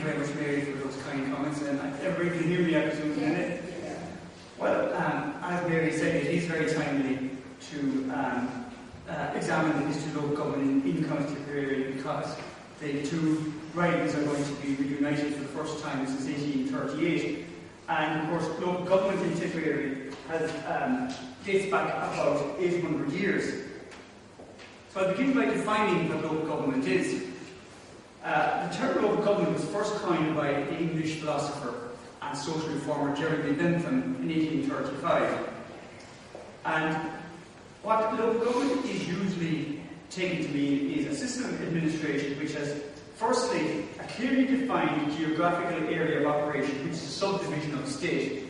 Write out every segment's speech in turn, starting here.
you very much, Mary, for those kind comments. And everybody can hear me, I presume, can it? Well, as Mary said, it is very timely to examine the history of local government in County Tipperary, because the two ridings are going to be reunited for the first time since 1838. And of course, local government in Tipperary has dates back about 800 years. So I'll begin by defining what local government is. The term local government was first coined by the English philosopher and social reformer Jeremy Bentham in 1835. And what local government is usually taken to mean is a system of administration which has, firstly, a clearly defined geographical area of operation, which is a subdivision of a state.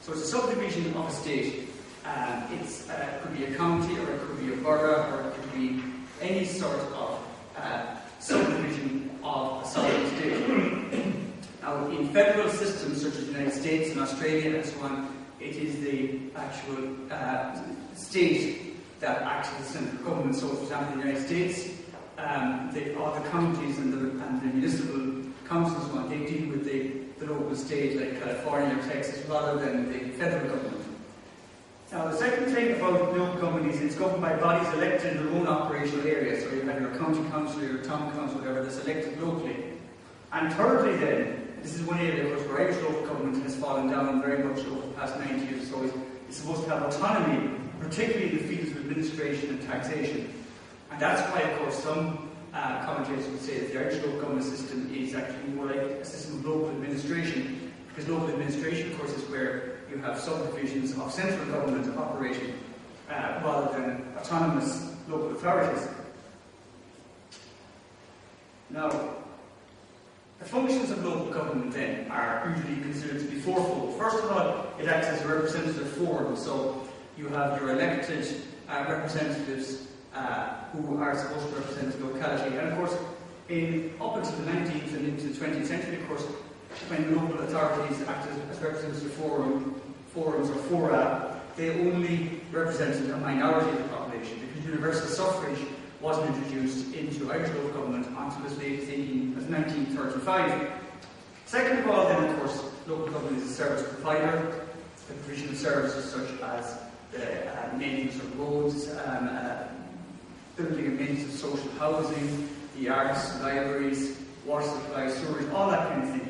So it's a subdivision of a state. It could be a county, or it could be a borough, or it could be any sort of subdivision of a sovereign state. Now, in federal systems such as the United States and Australia and so on, it is the actual state that acts as the central government. So, for example, in the United States, all the counties and the municipal councils, so on, they deal with the local state, like California or Texas, rather than the federal government. Now, the second thing about local government is it's governed by bodies elected in their own operational area. So you have your county council, your town council, whatever, that's elected locally. And thirdly then, this is one area, of course, where Irish local government has fallen down very much over the past 90 years. So it's supposed to have autonomy, particularly in the fields of administration and taxation. And that's why, of course, some commentators would say that the Irish local government system is actually more like a system of local administration, because local administration, of course, is where you have subdivisions of central government operating rather than autonomous local authorities. Now, the functions of local government then are usually considered to be fourfold. First of all, it acts as a representative forum. So you have your elected representatives who are supposed to represent the locality. And of course, up until the 19th and into the 20th century, of course, when local authorities acted as representative forums or fora, they only represented a minority of the population, because universal suffrage wasn't introduced into Irish local government until as late as 1935. Second of all, then, of course, local government is a service provider. The provision of services such as the maintenance of roads, building and maintenance of social housing, the arts, libraries, water supply, sewerage, all that kind of thing.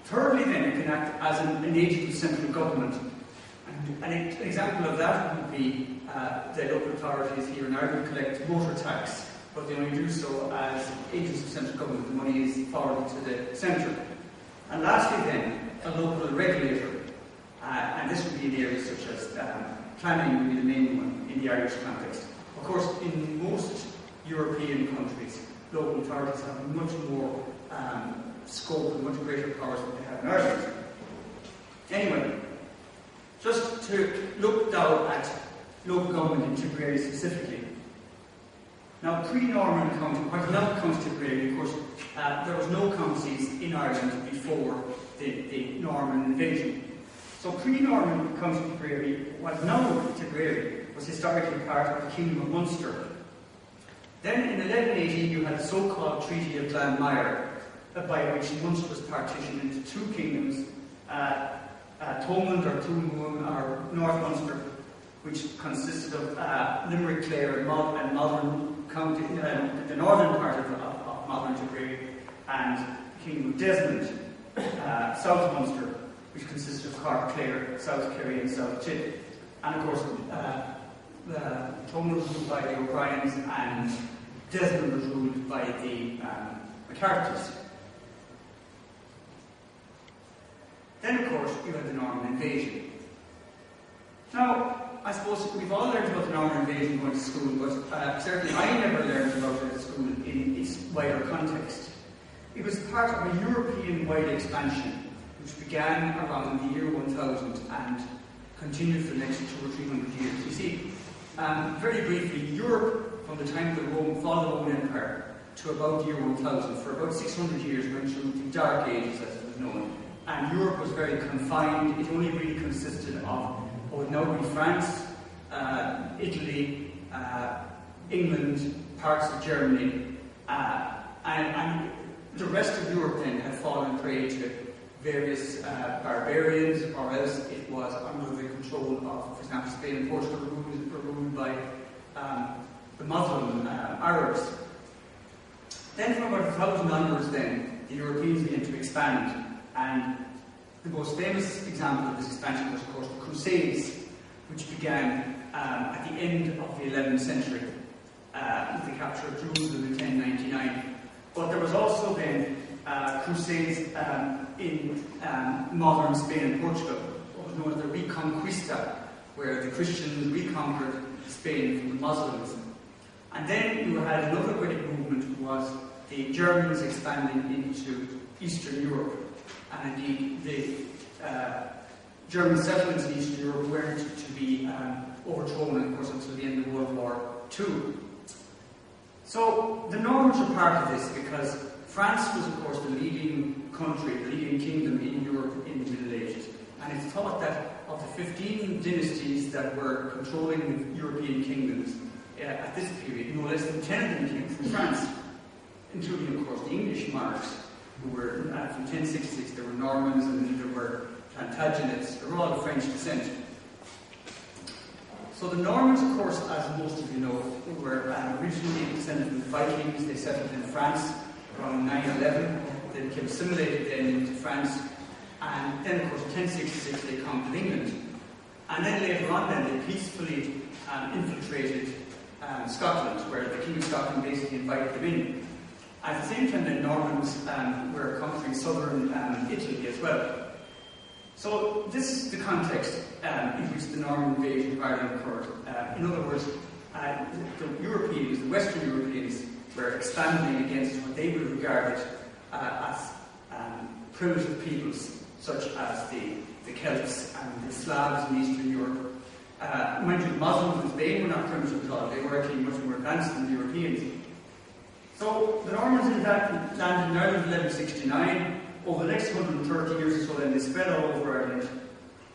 Thirdly, then, it can act as an agent of central government. And an example of that would be the local authorities here in Ireland collect motor tax, but they only do so as agents of central government. The money is forwarded to the centre. And lastly, then, a local regulator. And this would be in areas such as planning would be the main one in the Irish context. Of course, in most European countries, local authorities have much more scope and much greater powers than they have in Ireland. Anyway, just to look now at local government in Tipperary specifically. Now, pre-Norman County, quite not County Tipperary, of course, there was no counties in Ireland before the Norman invasion. So pre-Norman County Tipperary, what now Tipperary, was historically part of the Kingdom of Munster. Then in 1118 you had the so-called Treaty of Glanmire, by which Munster was partitioned into two kingdoms, Thomond or Toonmuim or North Munster, which consisted of Limerick, Clare and modern county, the northern part of modern Tipperary, and the Kingdom of Desmond, South Munster, which consisted of Cork, Clare, South Kerry and South Tip. And of course, Thomond was ruled by the O'Briens and Desmond was ruled by the McCarthys. Then, of course, you had the Norman invasion. Now, I suppose we've all learned about the Norman invasion going to school, but certainly I never learned about it at school in its wider context. It was part of a European-wide expansion, which began around the year 1000 and continued for the next 200 or 300 years. You see, very briefly, Europe, from the time of the fall of the Roman Empire to about the year 1000, for about 600 years, went through the Dark Ages, as it was known. And Europe was very confined. It only really consisted of what would now be France, Italy, England, parts of Germany, and the rest of Europe then had fallen prey to various barbarians, or else it was under the control of, for example, Spain and Portugal were ruled by the Muslim Arabs. Then from about 1000 onwards then, the Europeans began to expand, and the most famous example of this expansion was, of course, the Crusades, which began at the end of the 11th century with the capture of Jerusalem in 1099. But there was also then Crusades in modern Spain and Portugal, what was known as the Reconquista, where the Christians reconquered Spain from the Muslims. And then you had another great movement, was the Germans expanding into Eastern Europe. And indeed, the German settlements in Eastern Europe weren't to be overthrown, of course, until the end of World War II. So the Normans were part of this because France was, of course, the leading country, the leading kingdom in Europe in the Middle Ages. And it's thought that of the 15 dynasties that were controlling European kingdoms at this period, no less than 10 of them came from France, including, of course, the English monarchs, who were from 1066. There were Normans and there were Plantagenets. They were all of French descent. So the Normans, of course, as most of you know, were originally descended from the Vikings. They settled in France around 911. They became assimilated then into France. And then, of course, in 1066, they conquered England. And then later on, then, they peacefully infiltrated Scotland, where the King of Scotland basically invited them in. At the same time, the Normans were conquering southern Italy as well. So this is the context in which the Norman invasion of Ireland occurred. In other words, the Europeans, the Western Europeans, were expanding against what they would have regarded as primitive peoples, such as the Celts and the Slavs in Eastern Europe. Mind you, the Muslims in Spain were not primitive at all. They were actually much more advanced than the Europeans. So the Normans in fact landed in Ireland in 1169. Over the next 130 years or so, then they spread all over Ireland,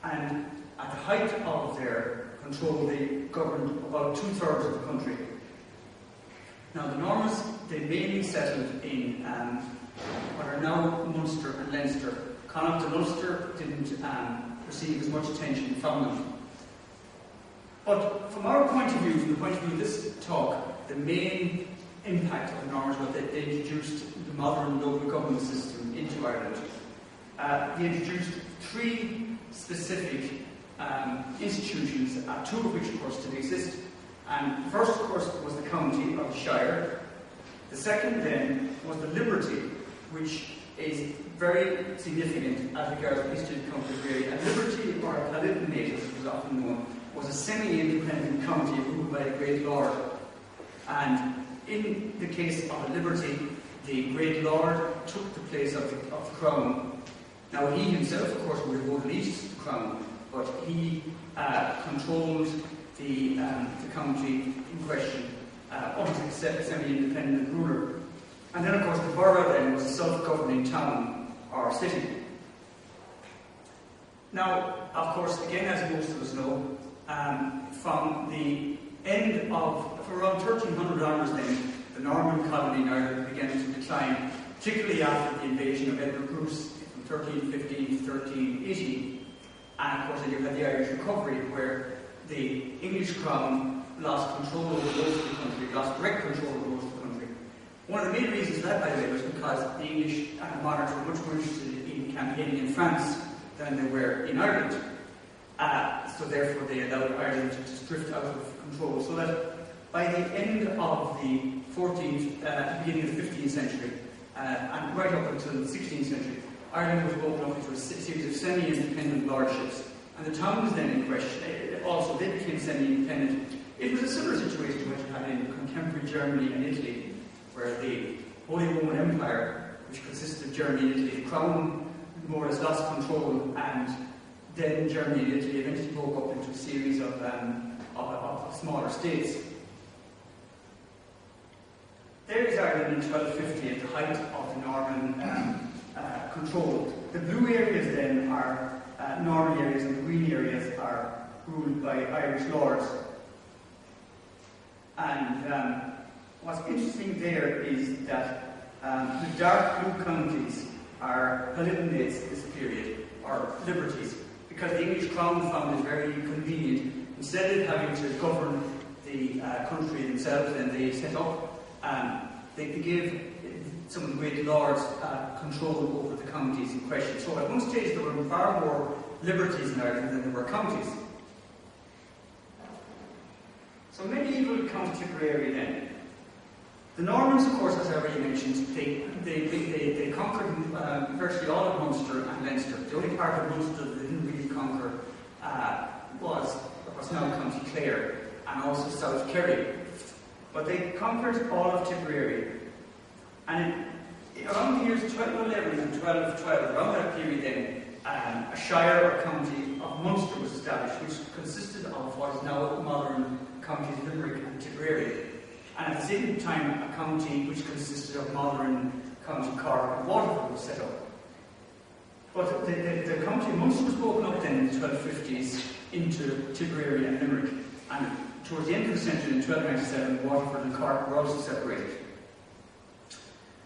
and at the height of their control, they governed about 2/3 of the country. Now, the Normans, they mainly settled in what are now Munster and Leinster. Connacht and Ulster didn't receive as much attention from them. But from our point of view, from the point of view of this talk, the main impact of the Normans was that they introduced the modern local government system into Ireland. They introduced 3 specific institutions, 2 of which, of course, still exist. And the first, of course, was the county of the Shire. The second, then, was the liberty, which is very significant as regards the history of County Tipperary. And liberty, or a palatinate, as it was often known, was a semi-independent county ruled by a great lord. And in the case of a liberty, the great lord took the place of the crown. Now, he himself, of course, would have owed allegiance to the crown, but he controlled the county in question under a semi-independent ruler. And then, of course, the borough then was a self-governing town or city. Now, of course, again, as most of us know, from the end of, for around 1300 onwards then, the Norman colony in Ireland began to decline, particularly after the invasion of Edward Bruce from 1315 to 1380. And of course, then you had the Irish Recovery, where the English crown lost control over most of the country, lost direct control over most of the country. One of the main reasons for that, by the way, was because the English monarchs were much more interested in campaigning in France than they were in Ireland. So therefore they allowed Ireland to drift out of control. So that by the end of the 14th, beginning of the 15th century, and right up until the 16th century, Ireland was broken up into a series of semi-independent lordships. And the towns then in question, also they became semi-independent. It was a similar situation to what you had in contemporary Germany and Italy, where the Holy Roman Empire, which consisted of Germany and Italy, the crown more or less lost control, and then Germany and Italy eventually broke up into a series of smaller states. There is Ireland in 1250 at the height of the Norman control. The blue areas then are Norman areas, and the green areas are ruled by Irish lords. And what's interesting there is that The dark blue counties are palatinate this period, or liberties, because the English Crown found it very convenient. Instead of having to govern the country themselves, then they set up, they gave some of the great lords control over the counties in question. So at one stage there were far more liberties in Ireland than there were counties. So medieval County Tipperary then. The Normans, of course, as I already mentioned, they conquered virtually all of Munster and Leinster. The only part of Munster that they didn't really conquer was what's now County Clare and also South Kerry. But they conquered all of Tipperary. And around the years 1211 and 1212, around that period then, a shire or county of Munster was established, which consisted of what is now modern counties Limerick and Tipperary. And at the same time, a county which consisted of modern County Cork and Waterford was set up. But the county of Munster was broken up then in the 1250s into Tipperary and Limerick. And towards the end of the century, in 1297, Waterford and Cork were also separated.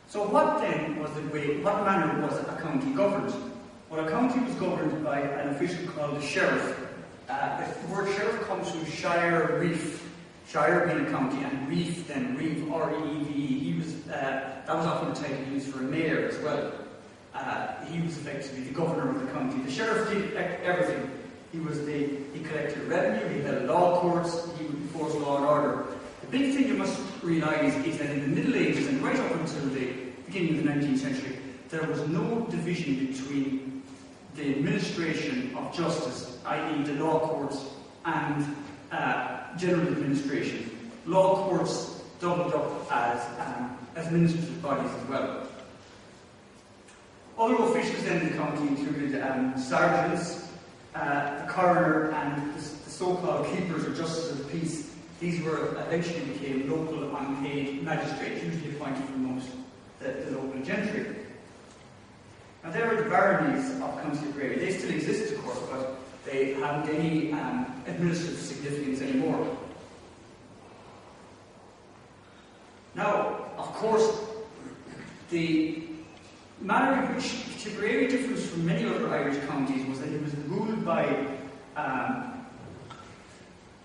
So what then was what manner was a county governed? Well, a county was governed by an official called the sheriff. The word sheriff comes from shire reef. Shire being a county, and reef then, reeve, R-E-E-V-E. That was often a title used for a mayor as well. He was effectively the governor of the county. The sheriff did everything. He collected revenue, he held law courts, he would enforce law and order. The big thing you must realise is that in the Middle Ages and right up until the beginning of the 19th century, there was no division between the administration of justice, i.e. the law courts, and general administration. Law courts doubled up as administrative bodies as well. Other officials in the county included sergeants, the coroner, and the so-called keepers or justices of peace. These were eventually became local unpaid magistrates, usually appointed from amongst the local gentry. Now there are the baronies of County Tipperary. They still exist, of course, but they haven't any administrative significance anymore. Now, of course, the manner in which Tipperary differs from many other Irish counties was that it was ruled by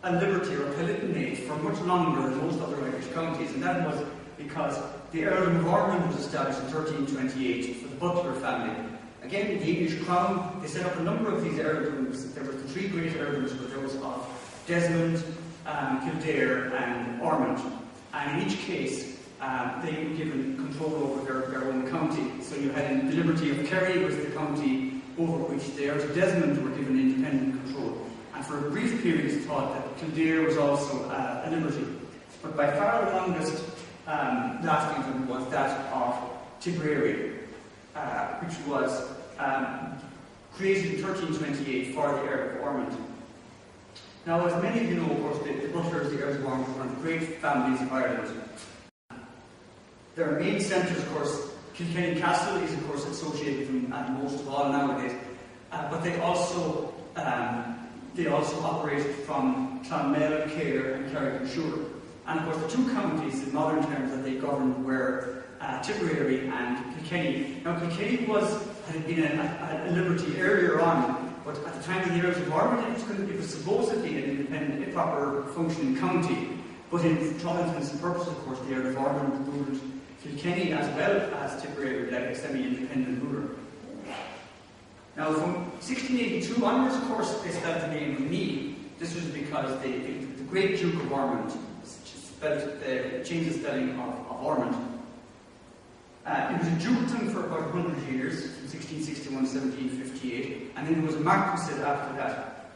a liberty or a palatinate for much longer than most other Irish counties, and that was because the Earls of Ormonde was established in 1328 for the Butler family. Again, the English Crown, they set up a number of these earldoms. There were the three great earldoms, but there was of Desmond, Kildare, and Ormond. And in each case, they were given control over their own county. So you had the Liberty of Kerry was the county over which the Earls of Desmond were given independent control. And for a brief period, it's thought that Kildare was also a liberty. But by far the longest lasting one was that of Tipperary, which was created in 1328 for the Earl of Ormonde. Now, as many of you know, of course, the Butlers, the Earls of Ormonde, were one of the great families of Ireland. Their main centres, of course, Kilkenny Castle is, of course, associated with them most of all nowadays. But they also operated from Clonmel, Clare, and Carrick-on-Suir. And of course, the two counties in modern terms that they governed were Tipperary and Kilkenny. Now, Kilkenny had been a liberty earlier on, but at the time of the Earls of Ormonde, it was supposedly an independent, a proper functioning county. But in Tollington's purpose, of course, the Earl of Ormonde ruled Kilkenny as well as Tipperary, like a semi-independent ruler. Now, from 1682 onwards, of course, they spelled the name of Meath. This was because the great Duke of Ormond changed the spelling of Ormond. It was a dukedom for about 100 years, from 1661 to 1758, and then there was a marquisate after that.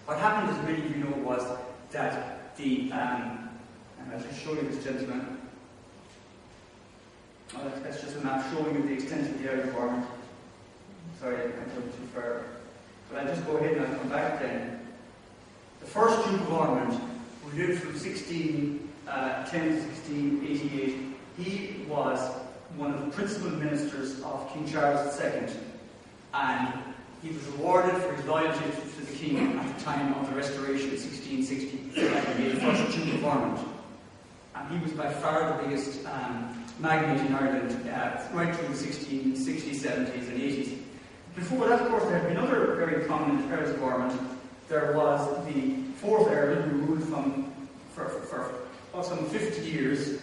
What happened, as many of you know, was that and I'll just show you this gentleman. Oh, that's just a map showing you the extent of the area of Ormond. Sorry, I went too far. But I'll just go ahead and I'll come back then. The first Duke of Ormond, who lived from 1610 to 1688, he was one of the principal ministers of King Charles II, and he was rewarded for his loyalty to the King at the time of the Restoration in 1660. He made the first Duke of Ormond, and he was by far the biggest magnate in Ireland right through the 1660s, 70s and 80s. Before that, of course, there had been other very prominent Earls of Ormonde. There was the 4th Earl, who ruled for some 50 years.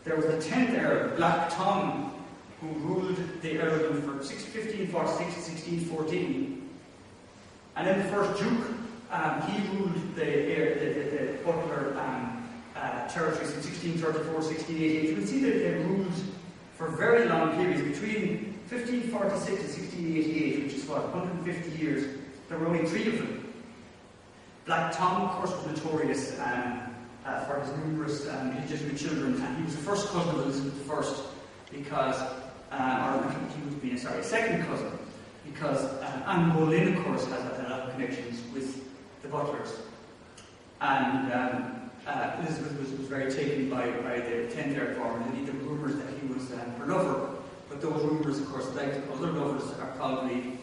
There was the 10th Earl, Black Tom, who ruled the earldom for 1546 to 1614. And then the first Duke, he ruled the Butler territories from 1634 to 1688. You can see that they ruled for very long periods, between 1546 and 1688, which is what, 150 years. There were only 3 of them. Black Tom, of course, was notorious for his numerous illegitimate children, and he was the first cousin of Elizabeth I, because, he was second cousin, because Anne Boleyn, of course, has a lot of connections with the Butlers. And Elizabeth was very taken by the 10th Earl of Ormonde, and indeed there were rumours that he was her lover. But those rumours, of course, like other lovers, are probably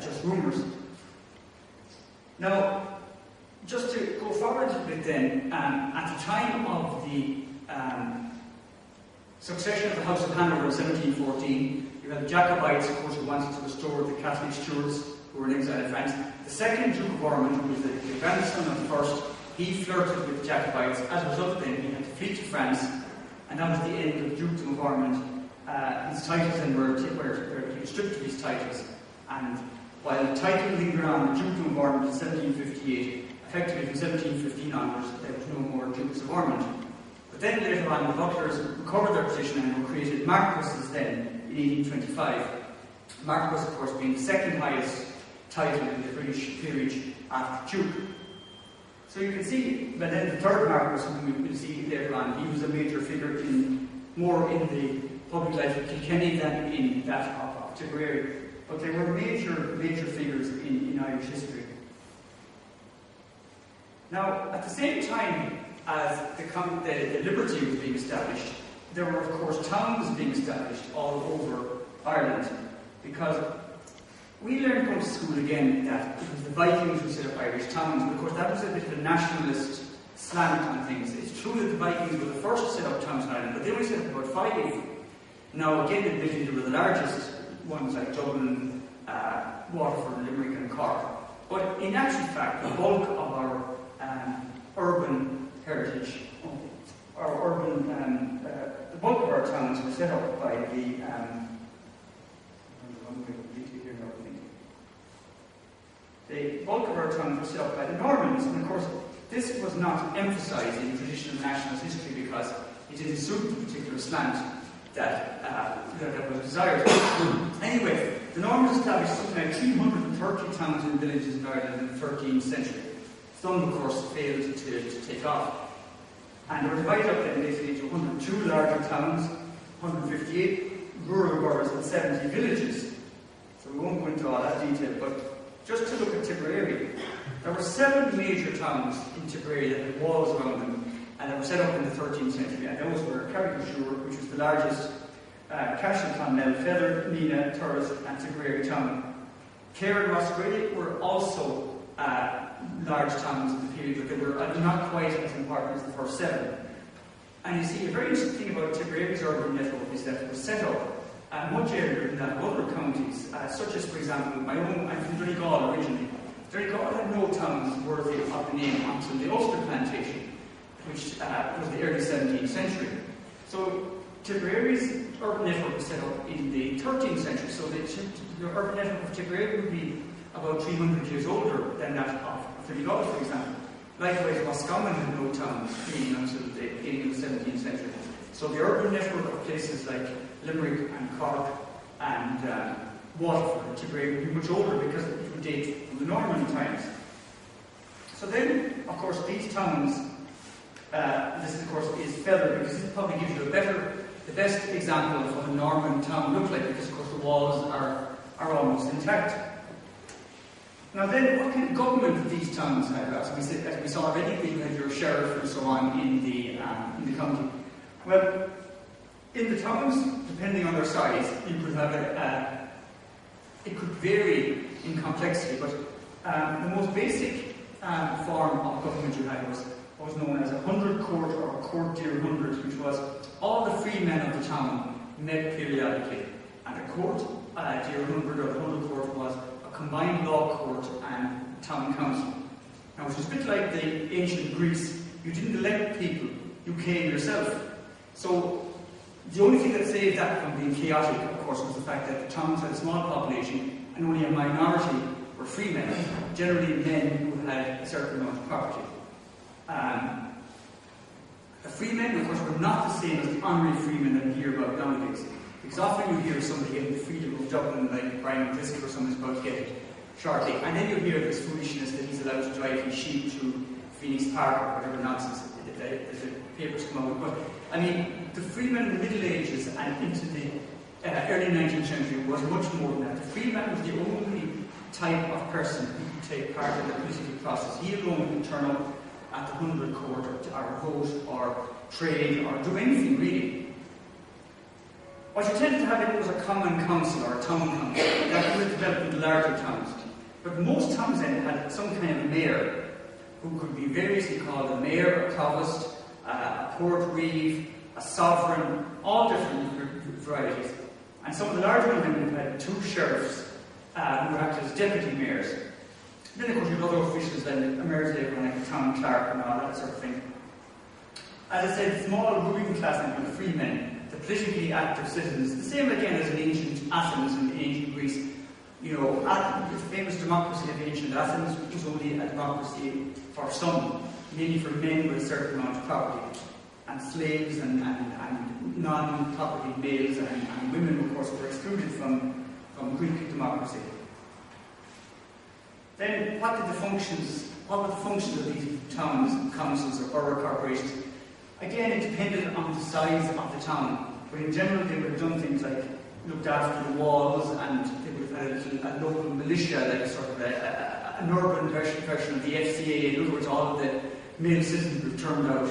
just rumours. Now, just to go forward a bit then, at the time of the succession of the House of Hanover in 1714, you had the Jacobites, of course, who wanted to restore the Catholic stewards who were in exile in France. The second Duke of Ormonde, who was the grandson of the first, he flirted with the Jacobites. As a result, then, he had to flee to France, and that was the end of the Dukedom of Ormonde. His titles then he was stripped of his titles, and while the title lingered on, the Dukedom of Ormonde in 1758, effectively from 1715 onwards, there was no more Dukes of Ormonde. But then later on, the Butlers recovered their position and were created Marquesses then in 1825. Marquess, of course, being the second highest title in the British peerage after Duke. So you can see, but then the third Marquess, whom we will see later on, he was a major figure more in the public life of Kilkenny than in that of Tipperary. But they were major figures in Irish history. Now, at the same time as the liberty was being established, there were, of course, towns being established all over Ireland, because we learned going to school again that it was the Vikings who set up Irish towns, and of course that was a bit of a nationalist slant on things. It's true that the Vikings were the first to set up towns in Ireland, but they only set up about 5. Now, again, admittedly, they were the largest ones like Dublin, Waterford, Limerick and Cork. But in actual fact, the bulk of our urban heritage, the bulk of our towns were set up by the bulk of our towns were set up by the Normans, and of course this was not emphasised in traditional nationalist history because it didn't suit the particular slant that was desired. Anyway, the Normans established something like 330 towns and villages in Ireland in the 13th century. Some, of course, failed to take off. And they were divided up then basically into 102 larger towns, 158 rural boroughs and 70 villages. So we won't go into all that detail, but just to look at Tipperary, there were 7 major towns in Tipperary that had walls around them, and they were set up in the 13th century, and those were Carrickashure, which was the largest, Cashel, Feather, Nina, Thurles and Tipperary town. Clare and Roscrea were also large towns in the period, but they were not quite as important as the first 7. And you see, a very interesting thing about Tipperary's urban network is that it was set up much earlier than that of other counties, such as, for example, my own, I'm from Donegal originally. Donegal had no towns worthy of the name until the Ulster Plantation, which was the early 17th century. So Tipperary's urban network was set up in the 13th century, so the urban network of Tipperary would be about 300 years older than that of Donegal, for example. Likewise, Roscommon had no town being until the beginning of the 17th century. So the urban network of places like Limerick and Cork and Waterford and Tipperary would be much older because it would date from the Norman times. So then, of course, these towns, this of course is Feather, because this probably gives you the best example of what a Norman town looked like, because of course the walls are almost intact. Now then, what kind of government these towns had? As we saw already, you had your sheriff and so on in the county. Well, in the towns, depending on their size, you could have it could vary in complexity, but the most basic form of government you had was what was known as a 100 court or a court dear 100, which was all the free men of the town met periodically, and a court, the Hundred or the Hundred Court, was a combined law court and town council. Now, it was a bit like the ancient Greece. You didn't elect people, you came yourself. So, the only thing that saved that from being chaotic, of course, was the fact that the towns had a small population and only a minority were free men, generally men who had a certain amount of property. The free men, of course, were not the same as the honorary freemen that we hear about nowadays. Because often you hear somebody getting the freedom of Dublin, like Brian McCliskey or someone's about to get it shortly, and then you hear this foolishness that he's allowed to drive his sheep to Phoenix Park or whatever nonsense as the papers come out. But, I mean, the freemen in the Middle Ages and into the early 19th century was much more than that. The freeman was the only type of person who could take part in the political process. He alone could turn up at the Hundred Court or vote or trade or do anything really. What you tended to have was a common council or a town council that would develop into larger towns. But most towns then had some kind of mayor who could be variously called a mayor, a provost, a port reeve, a sovereign, all different varieties. And some of the larger ones had two sheriffs who acted as deputy mayors. Then, of course, you had other officials then, a mayor's labor, like a town clerk and all that sort of thing. As I said, small ruling class and the free men, the politically active citizens, the same again as in ancient Athens and ancient Greece. You know, the famous democracy of ancient Athens, which was only a democracy for some, mainly for men with a certain amount of property, and slaves and non-property males and women, of course, were excluded from Greek democracy. Then, what were the functions of these towns, councils, or borough corporations? Again, it depended on the size of the town, but in general, they would have done things like looked after the walls, and they would have had a local militia, like sort of an urban version of the FCA. In other words, all of the male citizens were turned out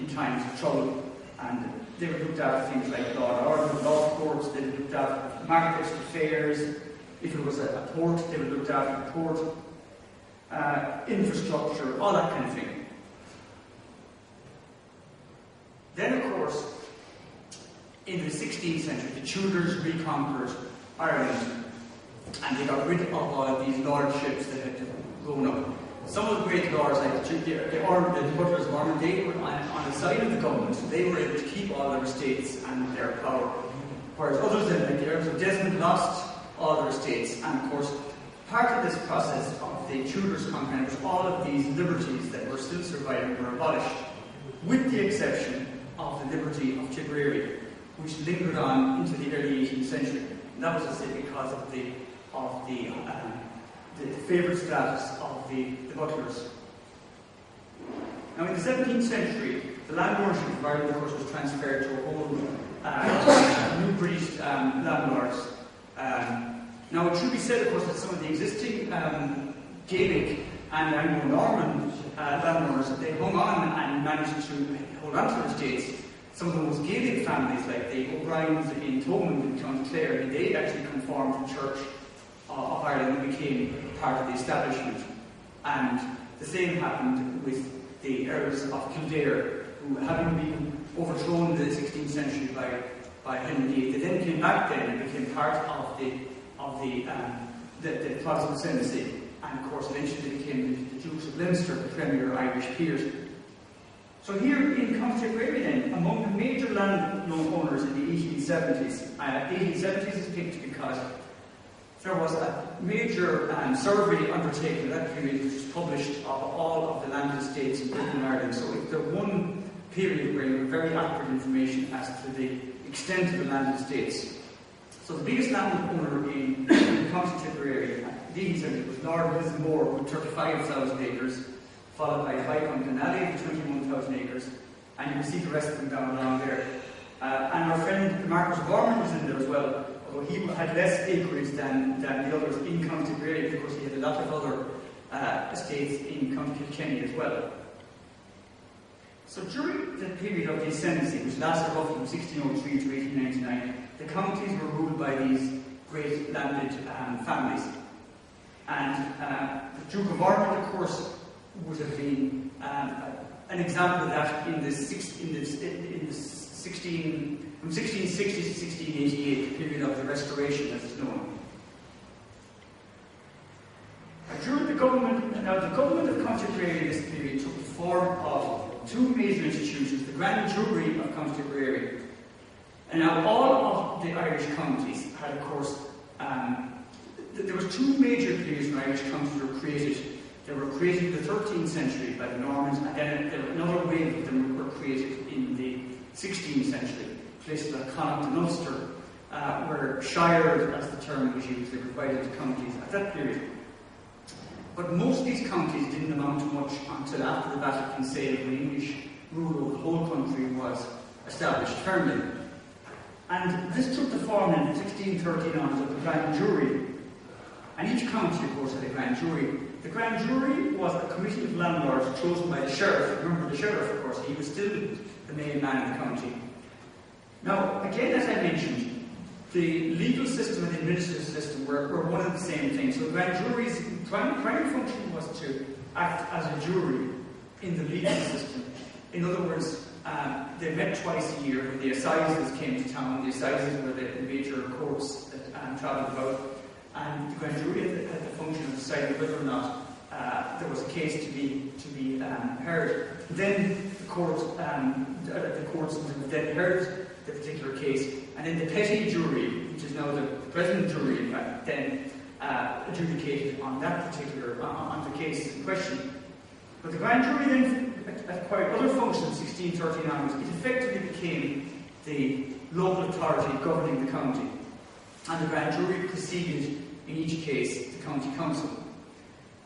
in times of trouble, and they would look after things like law and order, law courts. They would look after markets, fairs. If it was a port, they would look after the port, infrastructure, all that kind of thing. Then, of course, in the 16th century, the Tudors reconquered Ireland, and they got rid of all of these lordships that had grown up. Some of the great lords, like the Butlers of Ormonde, they were on the side of the government, so they were able to keep all their estates and their power. Whereas others, like the Earls of Desmond, lost all their estates. And of course, part of this process of the Tudors conquering was all of these liberties that were still surviving were abolished, with the exception of the liberty of Tipperary, which lingered on into the early 18th century. And that was, I say, because of the favourite status of the Butlers. Now, in the 17th century, the land ownership of Ireland, of course, was transferred to a whole new British landlords. Now, it should be said, of course, that some of the existing Gaelic and Anglo-Norman landowners, they hung on and managed to hold on to their estates. Some of the most Gaelic families, like the O'Briens in Thomond in County Clare, they actually conformed to the Church of Ireland and became part of the establishment. And the same happened with the Earls of Kildare, who, having been overthrown in the 16th century by Henry VIII, they then came back then and became part of the Protestant ascendancy. And of course, eventually they became the Dukes of Leinster, the premier Irish peers. So here in County Tipperary then, among the major landowners in the 1870s, 1870s is picked because there was a major survey undertaken at that period, which was published of all of the landed estates in Britain and Ireland. So it's the one period where you have very accurate information as to the extent of the landed estates. So the biggest landowner in County Tipperary at the 1870s was Lord Lismore with 35,000 acres, followed by Viscount Denali with 21,000 acres, and you can see the rest of them down along there. And our friend the Marquis of Ormonde was in there as well, although he had less acreage than the others in County Tipperary, because he had a lot of other estates in County Kilkenny as well. So during the period of the ascendancy, which lasted roughly from 1603 to 1899, the counties were ruled by these great landed families. And the Duke of Ormonde, of course, would have been an example of that in the 16th from 1660 to 1688, the period of the Restoration as it's known. During the government of County Tipperary in this period took the form of two major institutions, the Grand Jury of County Tipperary. And now all of the Irish counties had, of course, there were two major periods when Irish counties were created. They were created in the 13th century by the Normans, and then another wave of them were created in the 16th century. Places like Connacht and Ulster were shired, as the term was used. They were divided into counties at that period. But most of these counties didn't amount to much until after the Battle of Kinsale, when English rule over the whole country was established firmly. And this took the form in 1639 of the Grand Jury. And each county, of course, had a Grand Jury. The Grand Jury was a committee of landlords chosen by the sheriff. Remember, the sheriff, of course, he was still the main man in the county. Now, again, as I mentioned, the legal system and the administrative system were one and the same thing. So the Grand Jury's primary function was to act as a jury in the legal system. In other words, they met twice a year when the assizes came to town. The assizes were the major courts that travelled about. And the Grand Jury had the function of deciding whether or not there was a case to be heard. Then the courts would then heard the particular case, and then the petty jury, which is now the present jury, in fact, then adjudicated on that particular on the case in question. But the Grand Jury then acquired other functions in 1639. It effectively became the local authority governing the county, and the Grand Jury preceded in each case the county council.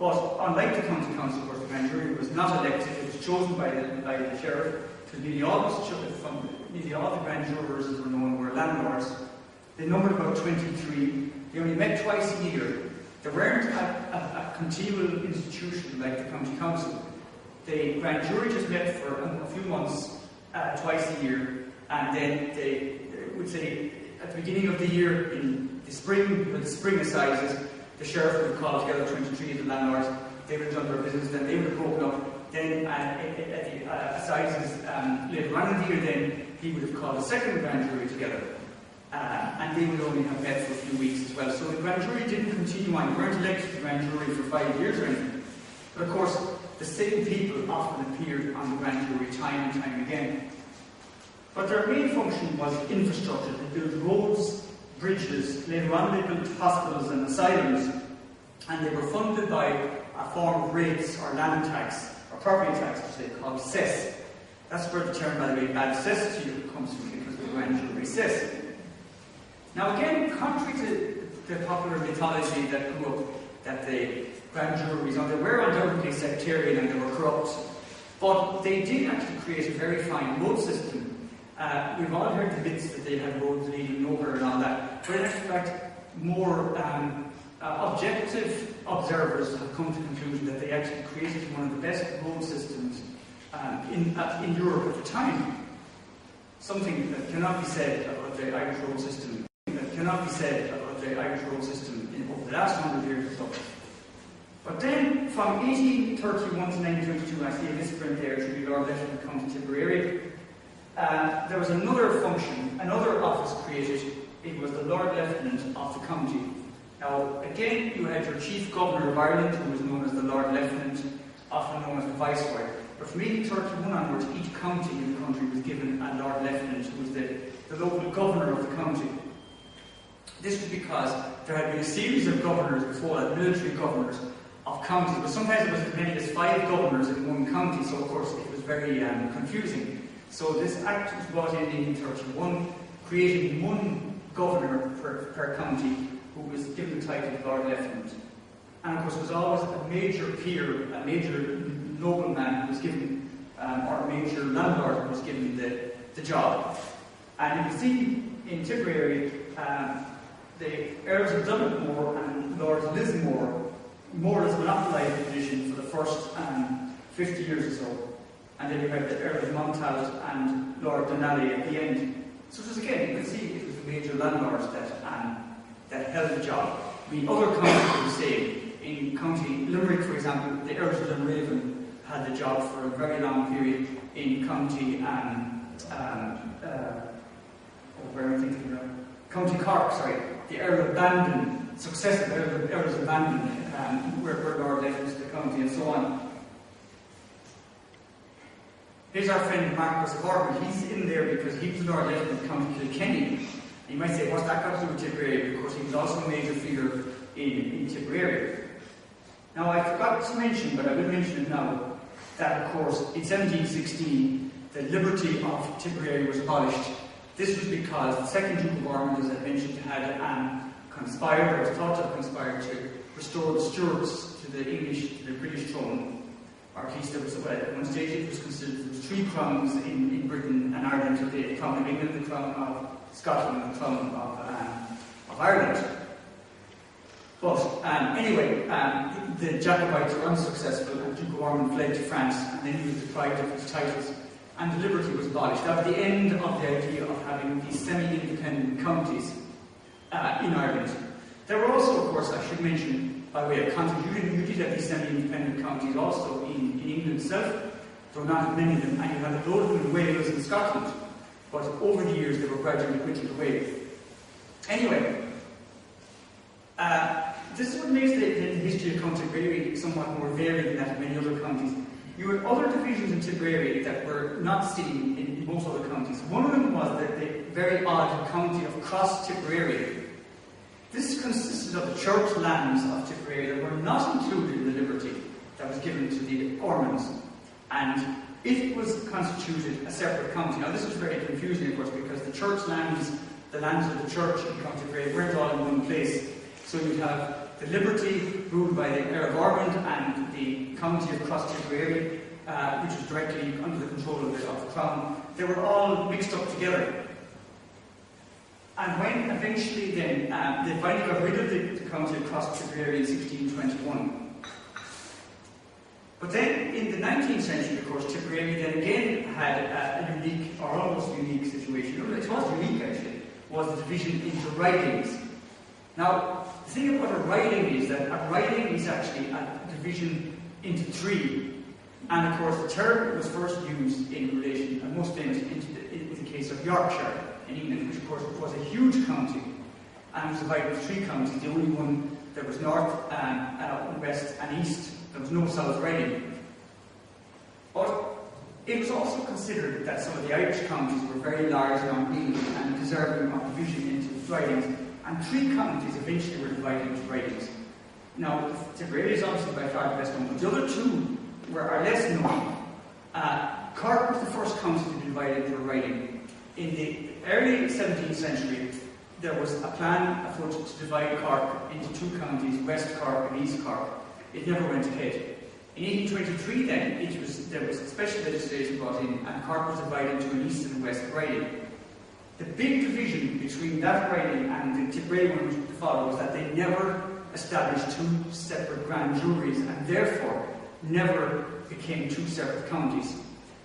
But unlike the county council, of course, the Grand Jury was not elected. It was chosen by the sheriff, because nearly all the Grand Jurors, as were known, were landlords. They numbered about 23. They only met twice a year. They weren't a continual institution like the county council. The Grand Jury just met for a few months, twice a year, and then they would say at the beginning of the year, in the spring, with the spring assizes, the sheriff would have called together 23 of the landlords. They would have done their business, then they would have broken up. Then at the assizes later on in the year, then he would have called a second Grand Jury together. And they would only have met for a few weeks as well. So the Grand Jury didn't continue on. They weren't elected to the Grand Jury for 5 years or anything. But of course, the same people often appeared on the Grand Jury time and time again. But their main function was infrastructure. They built roads, bridges, later on they built hospitals and asylums, and they were funded by a form of rates or land tax, or property tax, which they called cess. That's where the term, by the way, bad cessity comes from, because the Grand Jury cess. Now again, contrary to the popular mythology that grew up, that the Grand Juries, they were undoubtedly sectarian and they were corrupt, but they did actually create a very fine road system. We've all heard the myths that they had roads leading nowhere and all that, but in fact, more objective observers have come to the conclusion that they actually created one of the best road systems in Europe at the time. Something that cannot be said about the Irish road system. Cannot be said about the Irish road system over the last 100 years or so. But then, from 1831 to 1922, I see a misprint there, to be Lord Lieutenant County Tipperary. There was another function, another office created. It was the Lord Lieutenant of the county. Now, again, you had your Chief Governor of Ireland, who was known as the Lord Lieutenant, often known as the Viceroy. But from 1831 onwards, each county in the country was given a Lord Lieutenant, who was the local governor of the county. This was because there had been a series of governors before that, military governors of counties, but sometimes it was as many as 5 governors in one county, so of course it was very confusing. So this act was brought in 1831, creating one governor per county, who was given the title of Lord Lieutenant. And of course was always a major peer, a major nobleman who was given, or a major landlord who was given the job. And you can see in Tipperary, the Earls of Ormonde and Lord Lismore more or less monopolised the position for the first 50 years or so. And then you had the Earl of Montaut and Lord Donnelly at the end. So just again, you can see it was the major landlords that held the job. I mean, other counties were the same. In County Limerick, for example, the Earls of Dunraven had the job for a very long period. In County where am I thinking now? County Cork, sorry, the Earl of Bandon, successive Earls of Bandon, where Lord left into the county and so on. Here's our friend Marcus Ormonde. He's in there because he was Lord Lieutenant of County Kilkenny. You might say, what's that got to do with Tipperary? Of course, he was also a major figure in Tipperary. Now, I forgot to mention, but I will mention it now, that of course, in 1716, the liberty of Tipperary was abolished. This was because the second Duke of Ormonde, as I mentioned, had conspired, or was thought to have conspired to restore the Stuarts to the British throne. Or at least there was, at one stage it was considered there was 3 crowns in Britain and Ireland today: the crown of England, the crown of Scotland, and the crown of Ireland. But anyway, the Jacobites were unsuccessful, and Duke of Ormonde fled to France, and then he was deprived of his titles, and the liberty was abolished. That was the end of the idea of having these semi-independent counties in Ireland. There were also, of course, I should mention, by way of context, you did have these semi-independent counties also in England itself, though not many of them, and you had a load of them in Wales and Scotland, but over the years they were gradually whittled away. Anyway, this is what makes the history of County Tipperary somewhat more varied than that of many other counties. You had other divisions in Tipperary that were not seen in most other counties. One of them was the very odd County of Cross Tipperary. This consisted of the church lands of Tipperary that were not included in the liberty that was given to the Ormondes, and it was constituted a separate county. Now this was very confusing, of course, because the church lands, the lands of the church in County Tipperary, weren't all in one place. So you'd have the liberty ruled by the Earl of Ormonde and the County of Cross Tipperary, which was directly under the control of the Crown. They were all mixed up together. And when eventually then, they finally got rid of the County of Cross Tipperary in 1621. But then, in the 19th century, of course, Tipperary then again had a unique, or almost unique situation. It was unique, actually, was the division into ridings. Now, the thing about a riding is that a riding is actually a division into 3. And of course, the term was first used in relation, and most famous in the case of Yorkshire in England, which of course was a huge county, and was divided into 3 counties. The only one that was north, west, and east. There was no south riding. But it was also considered that some of the Irish counties were very large and unwieldy and deserving of division into ridings, and 3 counties eventually were divided into ridings. Now, Tipperary is obviously by far the best known, but the other 2 are less known. Cork was the first county to be divided into a riding. In the early 17th century, there was a plan afoot to divide Cork into 2 counties, West Cork and East Cork. It never went ahead. In 1823 then, there was special legislation brought in, and Cork was divided into an East and West riding. The big division between that riding and the Tipperary one to follow was that they never established 2 separate grand juries, and therefore never became 2 separate counties.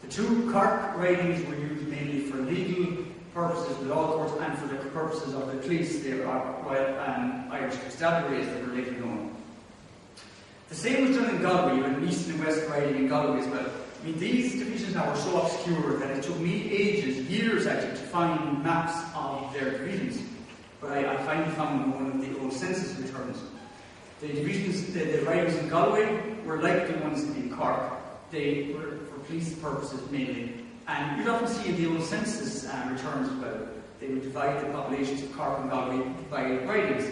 The 2 Cork ridings were used mainly for legal purposes, the law courts, and for the purposes of the police, the Royal Irish Constabulary, as they were later known. The same was done in Galway. You had an East and West riding in Galway as well. I mean, these divisions now were so obscure that it took me ages, years actually, to find maps of their divisions. But I finally found one of the old census returns. The divisions, the ridings in Galway were like the ones in Cork. They were for police purposes mainly. And you'd often see in the old census returns as well, they would divide the populations of Cork and Galway by ridings.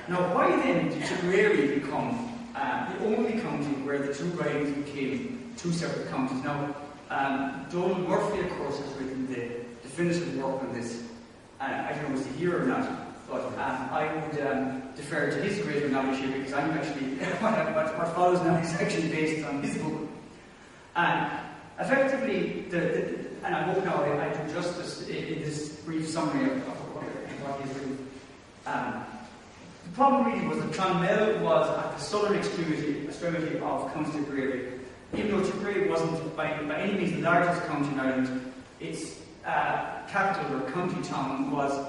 Now, why then did Tipperary become the only county where the 2 ridings became 2 separate counties? Now, Donald Murphy, of course, has written the definitive work on this. I don't know if it's here or not, but I would defer to his greater knowledge here, because I'm actually, what follows now is actually based on his book. Effectively, and I hope now I do justice in this brief summary of what he's written. The problem really was that Clonmel was at the southern extremity of County Tipperary. Even though Tipperary wasn't by any means the largest county in Ireland, its capital or county town was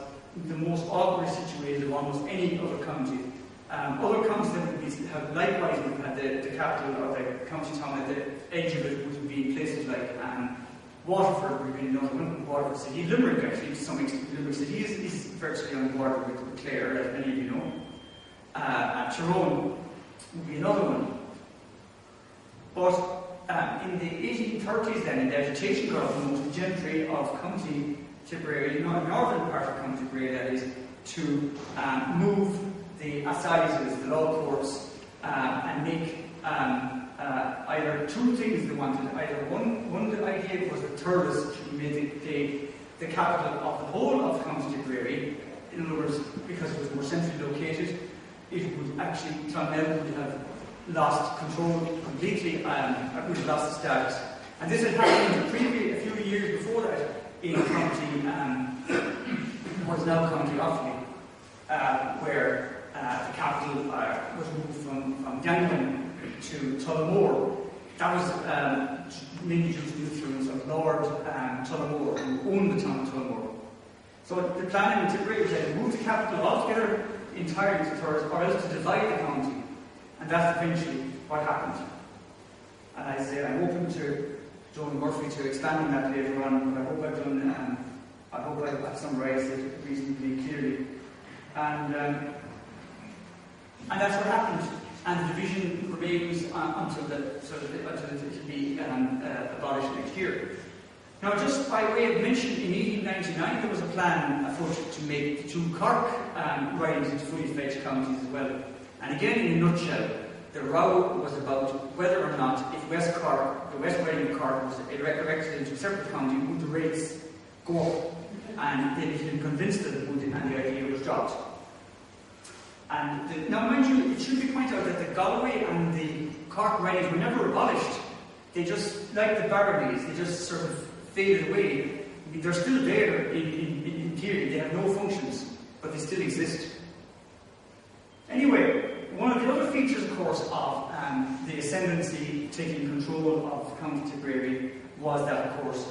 the most awkwardly situated of almost any other county. Other counties that have likewise had the capital or the county town at the edge of it would be places like Waterford would have been another one, Waterford City. Limerick, actually, to some extent, Limerick City is virtually on the border with Clare, as many of you know. Tyrone would be another one. But in the 1830s then, in the agitation got uppermost, the gentry of County Tipperary, the northern part of County Tipperary, that is, to move the assizes, the law courts, and make either two things they wanted. Either one the idea was that Thurles should be made the capital of the whole of County Tipperary. In other words, because it was more centrally located, it would actually, Clonmel would have lost control completely and would have lost its status. And this had happened a few years before that in County, what is now County Offaly, where the capital was moved from Gangman to Tullamore. That was mainly due to the influence of Lord Tullamore, who owned the town of Tullamore. So the plan in Tipperary was to move the capital altogether entirely to Thurles, or else to divide the county. And that's eventually what happened. And I say I'm open to Joan Murphy to expand on that later on, but I hope I've done. I hope I've summarised it reasonably clearly. And that's what happened. And the division remains until it can be abolished next year. Now, just by way of mention, in 1899 there was a plan afoot to make the two Cork ridings into fully fledged counties as well. And again, in a nutshell, the row was about whether or not, if West Cork, the West Riding of Cork, was erected into a separate county, would the rates go up? And they became convinced that it would, and the idea was dropped. And now, mind you, it should be pointed out that the Galway and the Cork ridings were never abolished. They just, like the Baronies, they just sort of faded away. I mean, they're still there in theory. They have no functions, but they still exist. Anyway, one of the other features, of course, of the ascendancy taking control of County Tipperary was that, of course,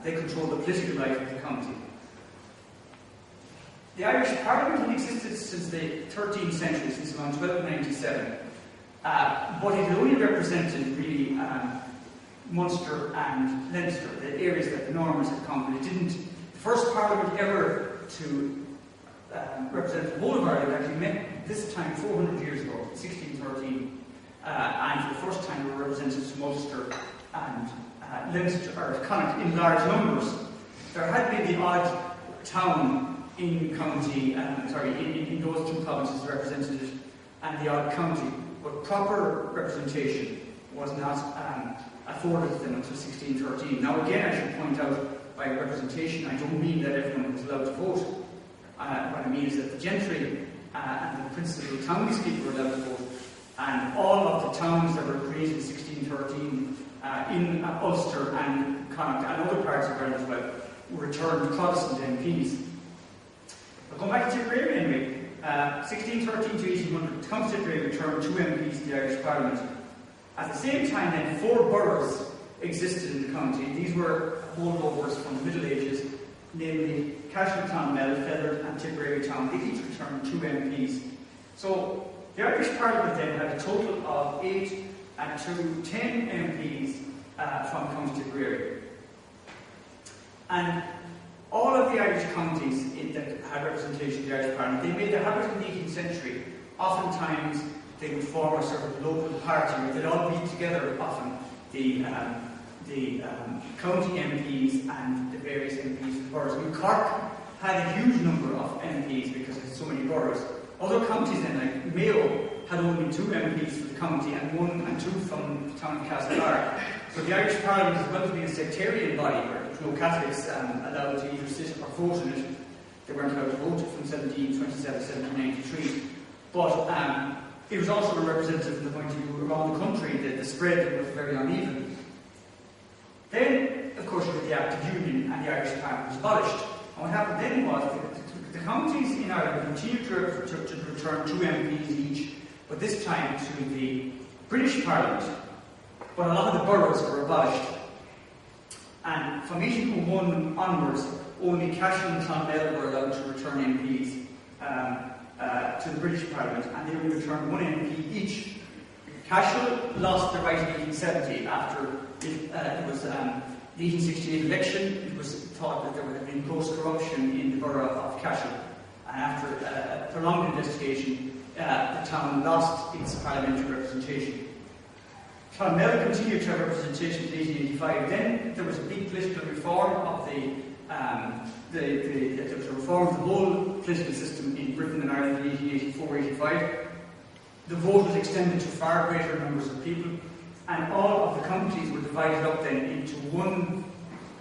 they controlled the political life of the county. The Irish Parliament had existed since the 13th century, since around 1297, but it had only represented really Munster and Leinster, the areas that the Normans had conquered. It didn't. The first Parliament ever to represent the whole of Ireland actually met this time 400 years ago, 1613, and for the first time were representatives Munster and Leinster, or Connacht, in large numbers. There had been the odd town in county, in those two provinces represented, and the odd county, but proper representation was not afforded to them until 1613. Now again, I should point out, by representation, I don't mean that everyone was allowed to vote. What I mean is that the gentry and the principal townspeople were allowed to vote, and all of the towns that were created in 1613 in Ulster and Connacht and other parts of Ireland as well were returned Protestant MPs. But going back to Tipperary anyway, 1613 to 1800, County Tipperary returned 2 MPs to the Irish Parliament. At the same time then, 4 boroughs existed in the county. These were holdovers from the Middle Ages, namely Cashel-Clonmel, Feather and Tipperary Town. They each returned 2 MPs. So the Irish Parliament then had a total of 8 and 10 MPs from County Tipperary. And all of the Irish counties that had representation in the Irish Parliament, they made their habit in the 18th century. Oftentimes they would form a sort of local party where they'd all meet together often, the county MPs and the various MPs of the boroughs. I mean, Cork had a huge number of MPs because it had so many boroughs. Other counties then, like Mayo, had only 2 MPs for the county and 1 and 2 from the town of Castlebar. So the Irish Parliament, as well as being a sectarian body where there was no Catholics allowed to either sit or vote in it, they weren't allowed to vote from 1727 to 1793. But it was also a representative from the point of view around the country that the spread was very uneven. Then, of course, you had the Act of Union and the Irish Parliament was abolished. And what happened then was the counties in Ireland continued to return 2 MPs each, but this time to the British Parliament. But a lot of the boroughs were abolished. And from 1801 onwards, only Cashel and Clonmel were allowed to return MPs to the British Parliament, and they only returned 1 MP each. Cashel lost the right in 1870 after it was the 1868 election, it was thought that there would have been gross corruption in the borough of Cashel. And after a prolonged investigation, the town lost its parliamentary representation. Clonmel continued to have representation in 1885. Then there was a big political reform of there was a reform of the whole political system in Britain and Ireland in 1884-85. The vote was extended to far greater numbers of people, and all of the counties were divided up then into one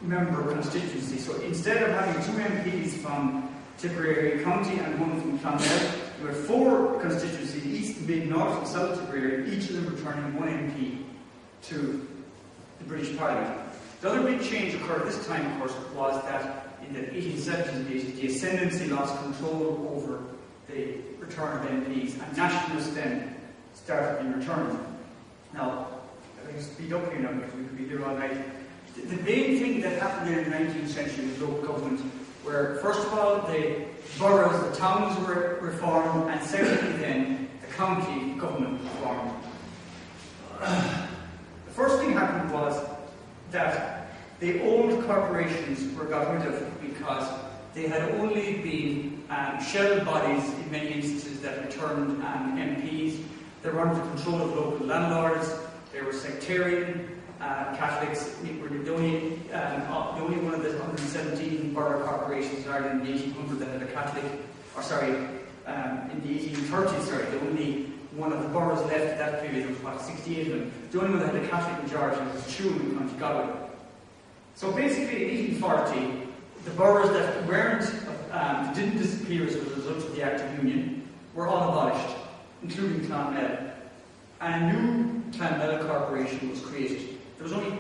member constituency. So instead of having 2 MPs from Tipperary County and 1 from Clonmel, you had 4 constituencies, East, Mid, North and South Tipperary, each of them returning 1 MP to the British Parliament. The other big change occurred this time, of course, was that in the 1870s and 80s, the ascendancy lost control over the return of MPs, and nationalists then started being returned. Now, I can speed up here now because we could be here all night. The main thing that happened in the 19th century with local government were, first of all, the boroughs, the towns were reformed, and secondly then, the county government reformed. The first thing happened was that the old corporations were got rid of because they had only been shell bodies in many instances that returned MPs. They were under the control of local landlords. They were sectarian. Catholics were the only one of the 117 borough corporations in Ireland in the 1800s that had a Catholic, in the 1830s, the only one of the boroughs left at that period, there was about 68 of them. The only one that had a Catholic majority was Tuam in County Galway. So basically, in 1840, the boroughs that didn't disappear as a result of the Act of Union were all abolished, including Clonmel. And a new Clonmel corporation was created. There was only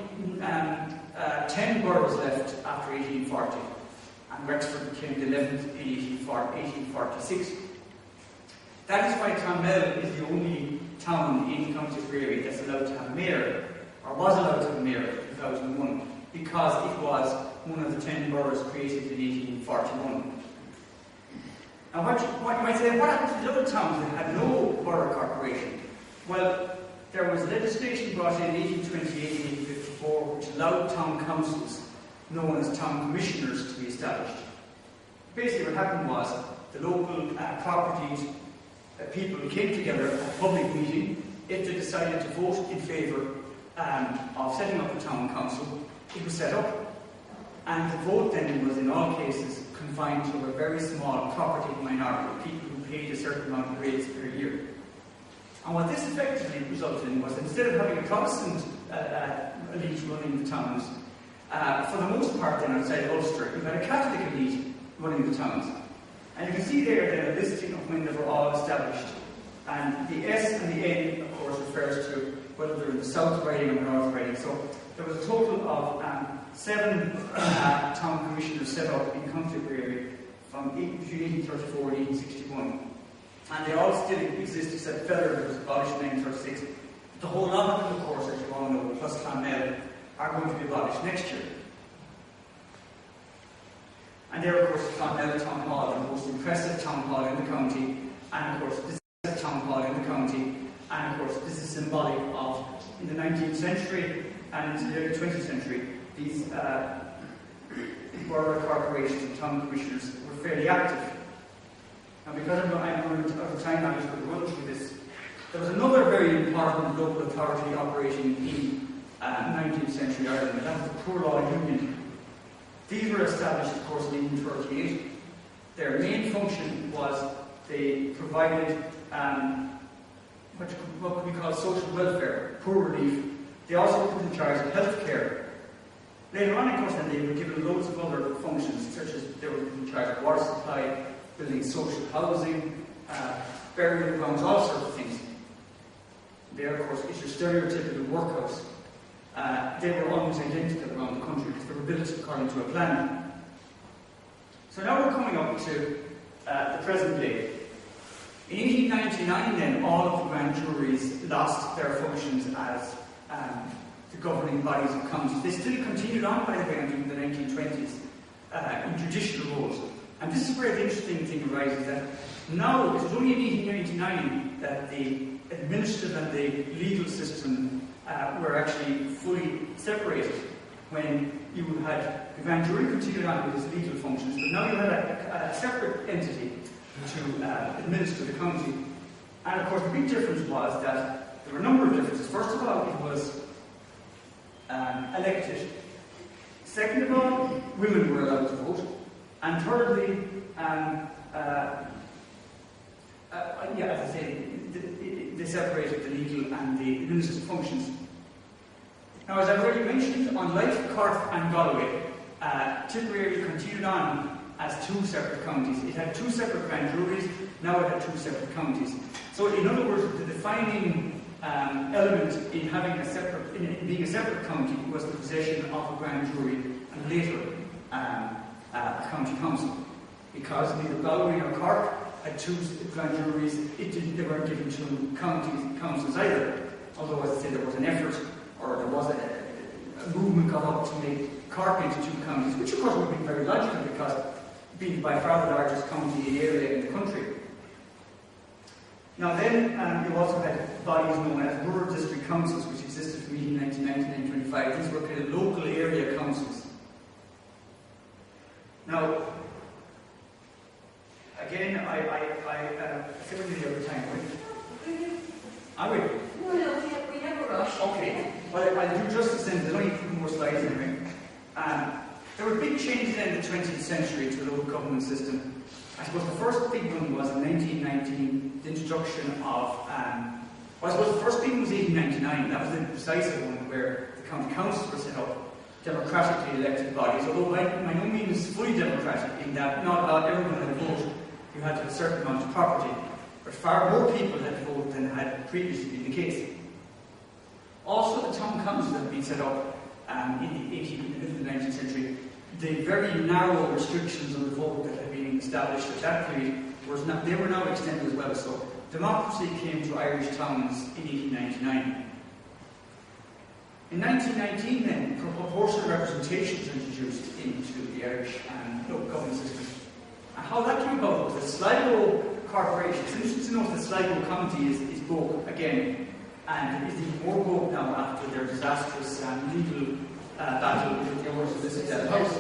10 boroughs left after 1840, and Wexford became the 11th in 1846. That is why Clonmel is the only town in County Tipperary that's allowed to have a mayor, or was allowed to have a mayor in 2001, because it was one of the 10 boroughs created in 1841. Now, what you might say, what happened to the other towns that had no borough corporation? Well, there was legislation brought in 1828 and 1854 which allowed town councils, known as town commissioners, to be established. Basically what happened was the local properties people came together at a public meeting. If they decided to vote in favour of setting up a town council, it was set up. And the vote then was in all cases confined to a very small property minority, people who paid a certain amount of rates per year. And what this effectively resulted in was, instead of having a Protestant elite running the towns, for the most part then outside Ulster, you had a Catholic elite running the towns. And you can see there then a listing of when they were all established. And the S and the N, of course, refers to whether they're in the South Riding or the North Riding. So there was a total of 7 town commissioners set up in County Tipperary between 1834 and 1861. And they all still exist, except Feather, that was abolished in 1936. The whole lot of them, of course, as you all know, plus Clonmel, are going to be abolished next year. And there, of course, is Clonmel Town Hall, the most impressive town hall in the county. And, of course, this is the town hall in the county. And, of course, this is symbolic of, in the 19th century and into the early 20th century, these borough corporations and town commissioners were fairly active. Now, because I'm running out of time, I'm just going to run through this. There was another very important local authority operating in 19th century Ireland, and that was the Poor Law Union. These were established, of course, in 1838. Their main function was they provided what could be called social welfare, poor relief. They also put in charge of health care. Later on, of course, then they were given loads of other functions, such as they were in charge of water supply, building social housing, burial grounds, all sorts of things. There, of course, is your stereotypical workhouse. They were almost identical around the country because they were built according to a plan. So now we're coming up to the present day. In 1899 then, all of the grand juries lost their functions as the governing bodies of counties. They still continued on, by the way, in the 1920s in judicial roles. And this is where the interesting thing arises, that now, it was only in 1899 that the administrative and the legal system were actually fully separated, when you had the grand jury continued on with its legal functions, but now you had a separate entity to administer the county. And of course, the big difference was that there were a number of differences. First of all, it was elected. Second of all, women were allowed to vote. And thirdly, as I say, they separated the legal and the administrative functions. Now, as I've already mentioned, unlike Cork and Galway, Tipperary continued on as two separate counties. It had two separate grand juries, now it had two separate counties. So, in other words, the defining element in having in being a separate county was the possession of a grand jury and later a county council. Because neither Galway nor Cork had two grand juries, they weren't given two councils either. Although, as I say, there was an effort, or there was a movement got up to make Cork into two counties, which of course would be very logical because being by far the largest county area in the country. Now then, you also had bodies known as rural district councils, which existed from 1899 to 1925. These were kind of local area councils. Now, again, I say we're nearly over time, right? Are we? No, we have a rush. Okay. Well, I'll do justice then. There's only a few more slides anyway. There were big changes in the 20th century to the local government system. I suppose the first big one was in 1919, the introduction of, I suppose the first big one was 1899. That was the decisive one where the county councils were set up, democratically elected bodies, although by no means fully democratic in that not everyone had a vote. You had to have a certain amount of property. But far more people had to vote than had previously been the case. Also, the town councils had been set up in the 18th and the 19th century. The very narrow restrictions on the vote that had been established at that period they were now extended as well. So, democracy came to Irish towns in 1899. In 1919, then, proportional representation was introduced into the Irish local government system. And how that came about was the Sligo Corporation. It's interesting to note that Sligo County is broke again, and is even more broke now after their disastrous legal battle with the owners of this house.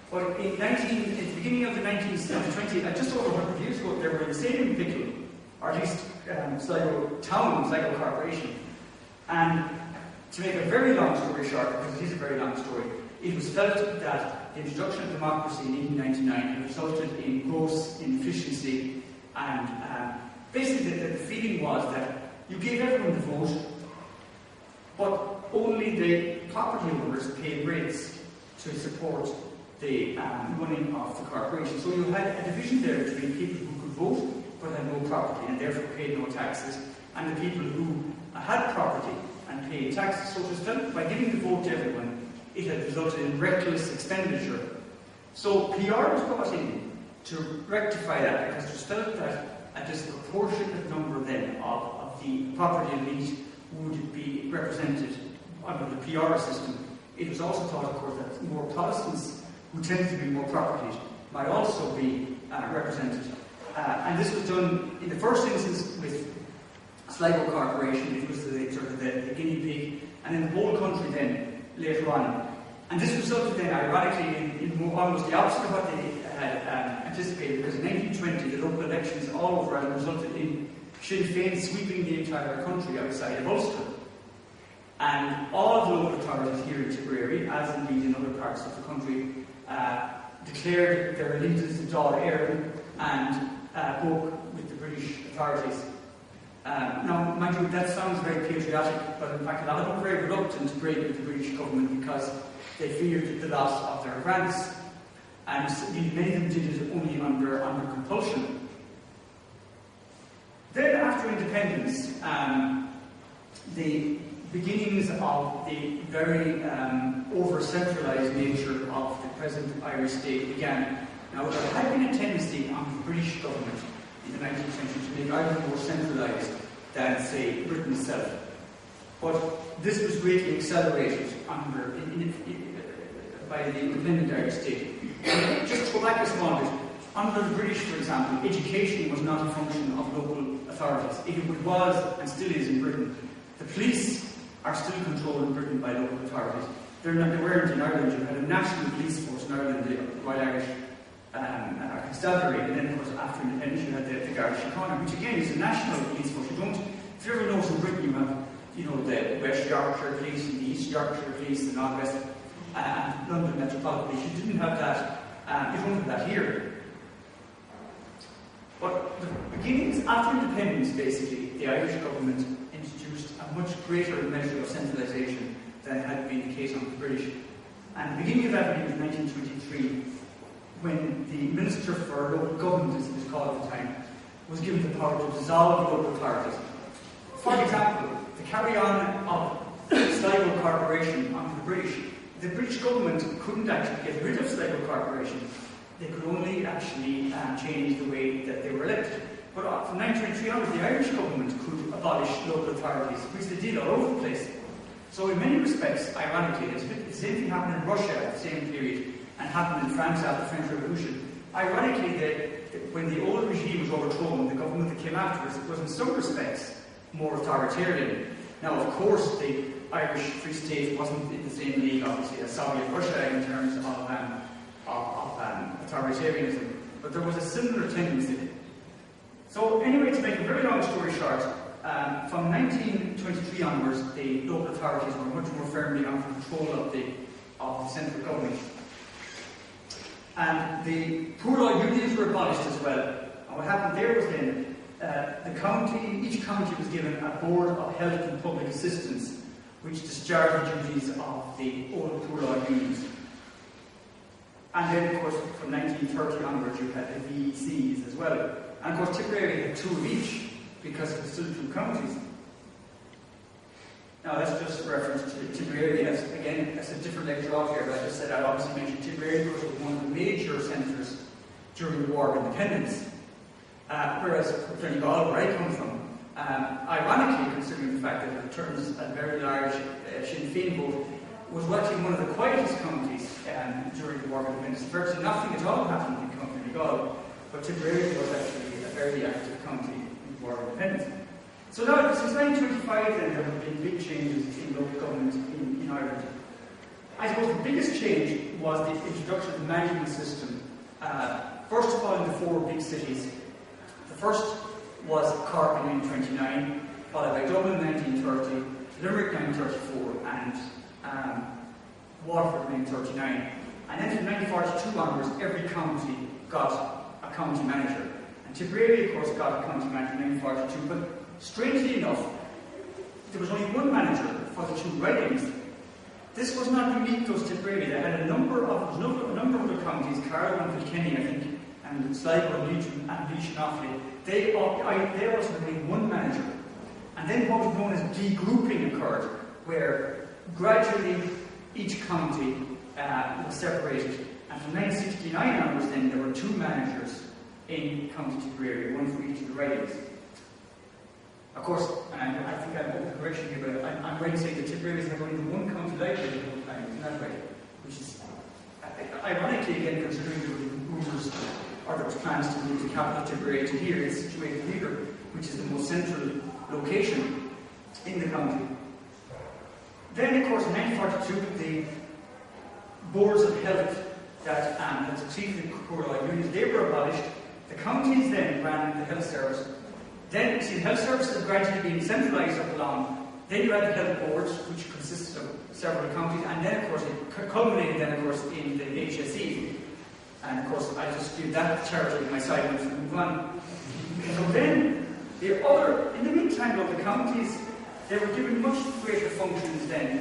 But in the beginning of the 1920s, just over 100 years ago, they were in the same pickle, or at least Sligo Town, Sligo Corporation. And to make a very long story short, because it is a very long story, it was felt that the introduction of democracy in 1899 had resulted in gross inefficiency, and basically the feeling was that you gave everyone the vote, but only the property owners paid rates to support the running of the corporation. So you had a division there between people who could vote but had no property and therefore paid no taxes, and the people who had property and paid taxes. So it was felt by giving the vote to everyone, it had resulted in reckless expenditure. So PR was brought in to rectify that, because it was felt that a disproportionate number then of the property elite would be represented under the PR system. It was also thought, of course, that more Protestants, who tended to be more propertied, might also be represented. And this was done in the first instance with Sligo Corporation. It was the guinea pig, and in the whole country then later on. And this resulted then, ironically, in almost the opposite of what they had anticipated, because in 1920 the local elections all over Ireland resulted in Sinn Féin sweeping the entire country outside of Ulster. And all of the local authorities here in Tipperary, as indeed in other parts of the country, declared their allegiance to Dáil Éireann and broke with the British authorities. Now, mind you, that sounds very patriotic, but in fact a lot of them were very reluctant to break with the British government because they feared the loss of their grants, and many of them did it only under compulsion. Then, after independence, the beginnings of the very over-centralised nature of the present Irish state began. Now, there had been a tendency on the British government in the 19th century to make Ireland more centralised than, say, Britain itself. But this was greatly accelerated by the independent Irish state. And just to go back a small bit, under the British, for example, education was not a function of local authorities. It was, and still is in Britain. The police are still controlled in Britain by local authorities. They weren't in Ireland. You had a national police force in Ireland, the Royal Irish Constabulary, and then of course after independence you had the Garda Síochána, which again is a national police force. If you ever notice in Britain you have, the West Yorkshire Police and the East Yorkshire Police and all the rest, London Metropolitan Police. You didn't have that. You don't have that here. But the beginnings, after independence, basically, the Irish government introduced a much greater measure of centralisation than had been the case under the British. And the beginning of that was 1923, when the Minister for Local Government, as it was called at the time, was given the power to dissolve local authorities. For example, the carry-on of Sligo Corporation under the British government couldn't actually get rid of Sligo Corporation. They could only actually change the way that they were elected. But from 1923 onwards, the Irish government could abolish local authorities, which they did all over the place. So in many respects, ironically, the same thing happened in Russia at the same period, and happened in France after the French Revolution. Ironically, when the old regime was overthrown, the government that came afterwards was in some respects more authoritarian. Now, of course, the Irish Free State wasn't in the same league, obviously, as Soviet Russia in terms of authoritarianism, but there was a similar tendency. So, anyway, to make a very long story short, from 1923 onwards, the local authorities were much more firmly under control of the central government. And the poor law unions were abolished as well. And what happened there was then, each county was given a board of health and public assistance, which discharged the duties of the old poor law unions. And then, of course, from 1930 onwards, you had the VECs as well. And of course, Tipperary had two of each, because it was still two counties. Now, that's just a reference to Tipperary. That's a different lecture off here, but I just said I'd obviously mention Tipperary because it was one of the major centres during the War of Independence. Whereas Donegal, where I come from, ironically, considering the fact that it returns a very large Sinn Féin vote, was actually one of the quietest counties during the War of Independence. Virtually nothing at all happened in County Donegal, but Tipperary was actually a very active county in the War of Independence. So now, since 1925 then, there have been big changes in local government in Ireland. I suppose the biggest change was the introduction of the management system. First of all, in the four big cities. The first was Cork in 1929, followed by Dublin in 1930, Limerick in 1934, and Waterford in 1939. And then from 1942 onwards, every county got a county manager. And Tipperary, of course, got a county manager in 1942, but strangely enough, there was only one manager for the two ridings. This was not unique to Tipperary. They had a number of other counties, Carlow and Kilkenny, I think, and Sligo and Leitrim and Laois and Offaly. They also had only one manager. And then what was known as degrouping occurred, where gradually each county was separated. And from 1969 onwards, then there were two managers in County Tipperary, one for each of the ridings. Of course, and I think I'm open to correction here, but I'm right to say that Tipperary has only one county library at the whole time, isn't that right? Which is, ironically, again, considering there were rumours, or there was plans to move the capital of Tipperary to here, it's situated here, which is the most central location in the county. Then, of course, in 1942, the boards of health that had succeeded the poor law unions, they were abolished. The counties then ran the health service. Then, see, the health service had gradually been centralised up along. Then you had the health boards, which consisted of several counties, and then, of course, it culminated then, of course, in the HSE. And, of course, I just give that charity in my side and move on. So then, in the meantime, though, the counties, they were given much greater functions then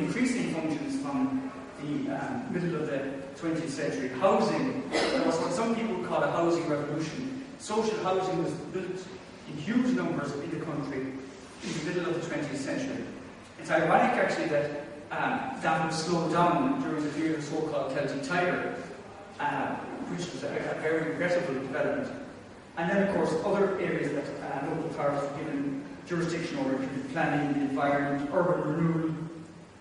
increasing functions from the middle of the 20th century. Housing was what some people call a housing revolution. Social housing was built in huge numbers in the country in the middle of the 20th century. It's ironic, actually, that that was slowed down during the period of so-called Celtic Tiger, which was a very regrettable development. And then, of course, other areas that local authorities were given jurisdiction over, including planning, the environment, urban renewal,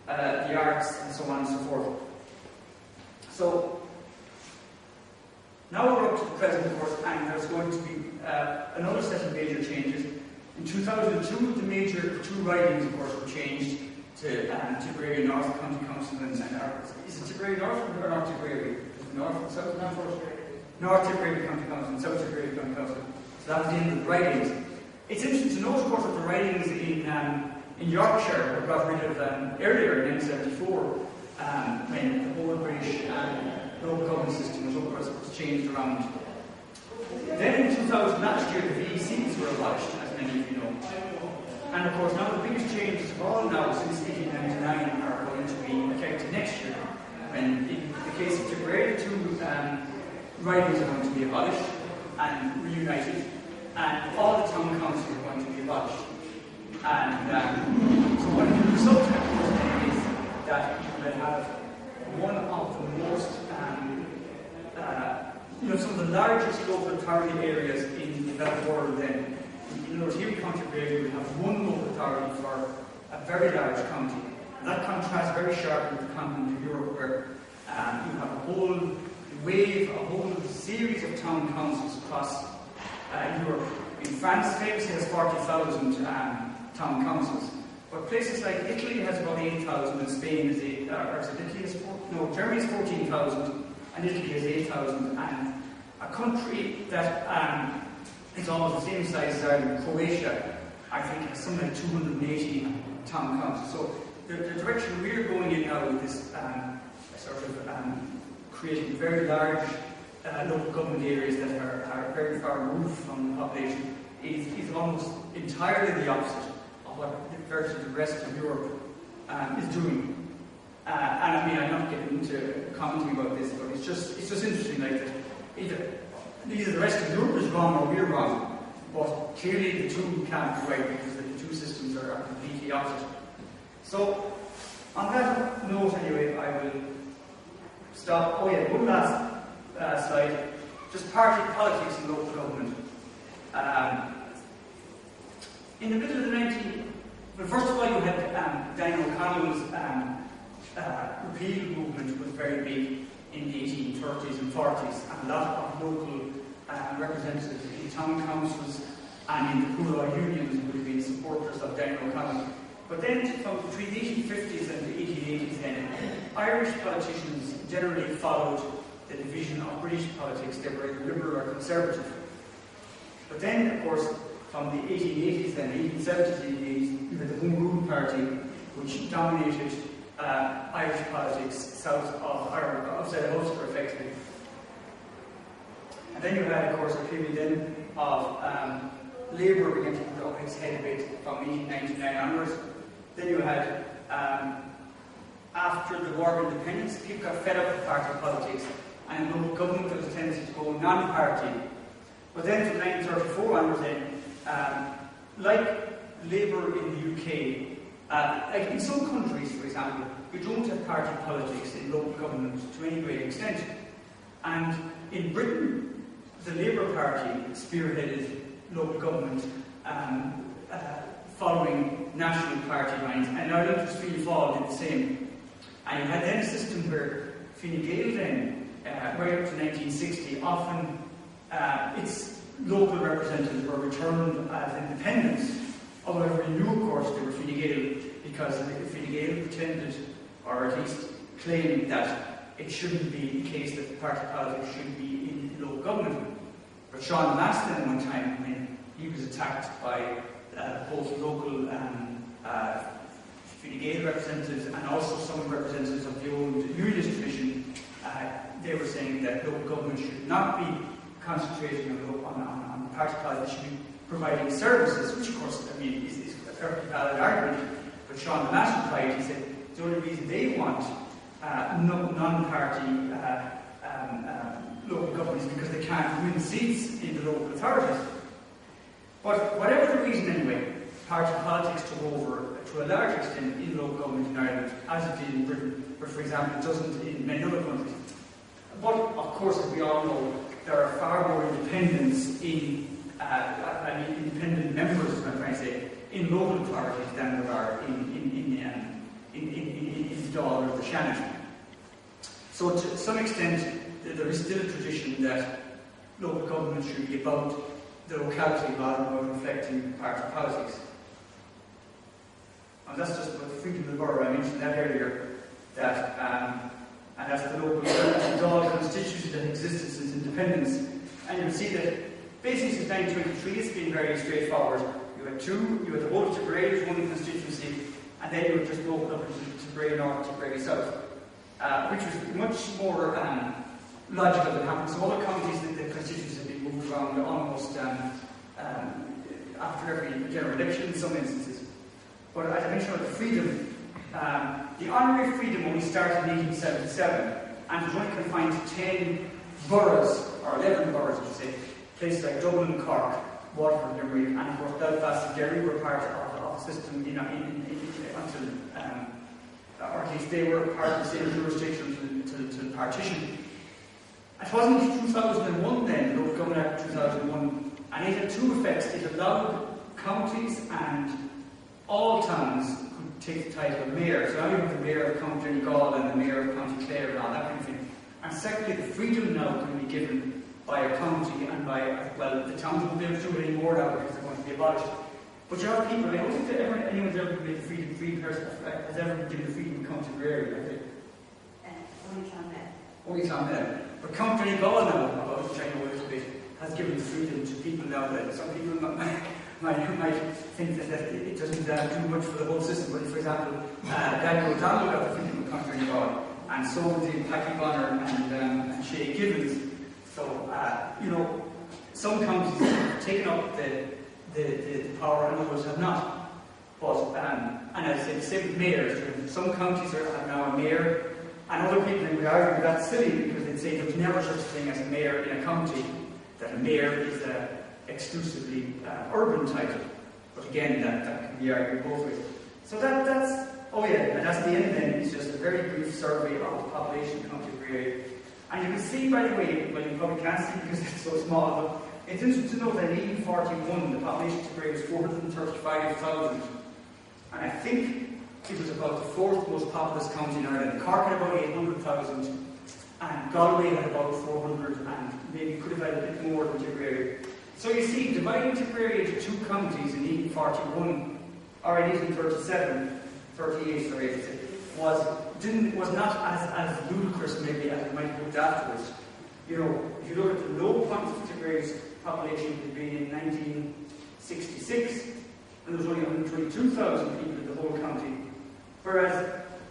the arts, and so on and so forth. So, now we're up to the present, of course, and there's going to be another set of major changes. In 2002, the two ridings, of course, were changed. to Tipperary North County Council and is it Tipperary North or North Tipperary? North and South? North Tipperary County Council and South Tipperary County Council. So that was the end of the ridings. It's interesting to note, of course, that the ridings in Yorkshire were got rid of earlier in 1974 when the whole British local government system was changed around. Then in 2000, last year, the VECs were abolished, as many of you know. And of course, now the biggest changes of all now since 1899 are going to be effective next year. When, in the case of Tipperary, the two ridings are going to be abolished and reunited, and all the town councils are going to be abolished. And so what the result of that is that you will have one of the most, some of the largest local authority areas in the developed world then. In other words, here in County Tipperary, we have one local authority for a very large county. And that contrasts very sharply with the continent of Europe, where you have a whole wave, a whole series of town councils across Europe. In France, famously has 40,000 town councils. But places like Italy has about 8,000, and Spain is Germany has 14,000, and Italy has 8,000, and a country that is almost the same size as Ireland, Croatia, I think has something like 280 town councils. So the direction we're going in now with this creating very large local government areas that are very far removed from the population is almost entirely the opposite of what the rest of Europe is doing. And I mean, I'm not getting into commenting about this, but it's just interesting, like that either the rest of Europe is wrong or we're wrong, but clearly the two can't be right because the two systems are completely opposite. So, on that note, anyway, I will stop. Oh yeah, one last slide. Just party politics in local government. In the middle of the well, first of all, you had Daniel O'Connell's repeal movement was very big in the 1830s and 40s, and a lot of local representatives in town councils and in the poor unions would have been supporters of Daniel O'Connell. But then, from between the 1850s and the 1880s, then Irish politicians generally followed the division of British politics. They were either liberal or conservative. But then, of course, from the 1880s and the 1870s and 80s, you had the Home Rule Party, which dominated Irish politics south of Ireland, outside of Ulster, effectively. And then you had, of course, a period then of Labour began to put up its head a bit from 1899 onwards. Then you had, after the War of Independence, people got fed up with party politics, and local government there was a tendency to go non-party. But then from 1934 onwards, like Labour in the UK, like in some countries, for example, you don't have party politics in local government to any great extent. And in Britain, the Labour Party spearheaded local government following national party lines, and Ireland was Fianna Fáil did the same. And you had then a system where Fine Gael then, right up to 1960, often its local representatives were returned as independents. However, we knew, of course, they were Fine Gael because Fine Gael pretended, or at least claimed, that it shouldn't be the case that the party politics should be in local government. But Sean Maston, one time, when he was attacked by both local Fine Gael representatives and also some representatives of the old Unionist tradition, they were saying that local government should not be concentrating on party politics, should be providing services, which of course, I mean, is a perfectly valid argument. But Sean Maston replied, he said, the only reason they want non-party local government is because they can't win seats in the local authorities. But whatever the reason anyway, party politics took over to a large extent in local government in Ireland, as it did in Britain, but for example it doesn't in many other countries. But of course, as we all know, there are far more independents independent members, as I'm trying to say, in local authorities than there are in the Dáil or the Shannon. So to some extent, there is still a tradition that local government should be about the locality rather than reflecting party politics. And that's just about the freedom of the borough. I mentioned that earlier, that, and that's the local Dáil constitution that existed since independence. And you'll see that basically since 1923 it's been very straightforward. You had the whole of Tipperary as one constituency, and then you were just broken up into Tipperary North and Tipperary South, which was much more logical than happened. So other counties, the constituencies have been moved around almost after every general election in some instances. But as I mentioned about the freedom, the honorary freedom only started in 1877 and was only confined to 10 boroughs, or 11 boroughs, I should say, places like Dublin, Cork, Waterford, Limerick, and of course Belfast and Derry were part of the system until, or at least they were part of the same jurisdiction to the partition. It wasn't until 2001 then, the Local Government Act 2001, and it had two effects. It allowed counties and all towns could take the title of mayor. So now you have the mayor of County Donegal and the mayor of County Clare and all that kind of thing. And secondly, the freedom now can be given by a county and by, well, the towns won't be able to do it anymore now because they're going to be abolished. But you have people, I don't think that anyone's ever been the free person has ever been given the freedom of County Tipperary, I think. Only Clonmel. Only Clonmel. But County Donegal now, about which I know a little bit, has given the freedom to people now that some people might think that it doesn't do much for the whole system. But for example, Daniel O'Donnell got the freedom of County Donegal, and so did Packy Bonner and Shay Gibbons. So, some counties have taken up the power and others have not. But, and as I said, the same with mayors. Some counties have now a mayor, and other people would argue that's silly because they'd say there's never such a thing as a mayor in a county, that a mayor is an exclusively urban title. But again, that can be argued both ways. So that's the end then. It's just a very brief survey of the population of County Tipperary. And you can see, by the way, well, you probably can't see because it's so small, but it's interesting to know that in 1841 the population of Tipperary was 435,000. And I think it was about the fourth most populous county in Ireland. Cork had about 800,000, and Galway had about 400, and maybe could have had a bit more than Tipperary. So you see, dividing Tipperary into two counties in 1841, or in 1837, 38, sorry, I say, was not as ludicrous maybe as it might have looked afterwards. If you look at the low point of Tipperary's population, it would be in 1966, and there was only 122,000 people in the whole county. Whereas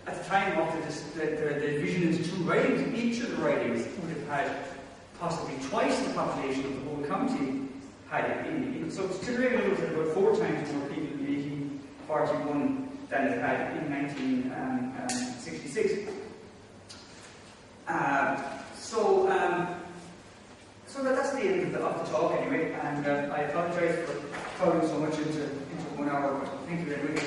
at the time of the division into two ridings, each of the ridings would have had possibly twice the population of the whole county had it in. So Tipperary would have had about 4 times more people in 1841 than it had in 1966. So that's the end of the talk anyway, and I apologise for crowding so much into 1 hour, but thank you very much.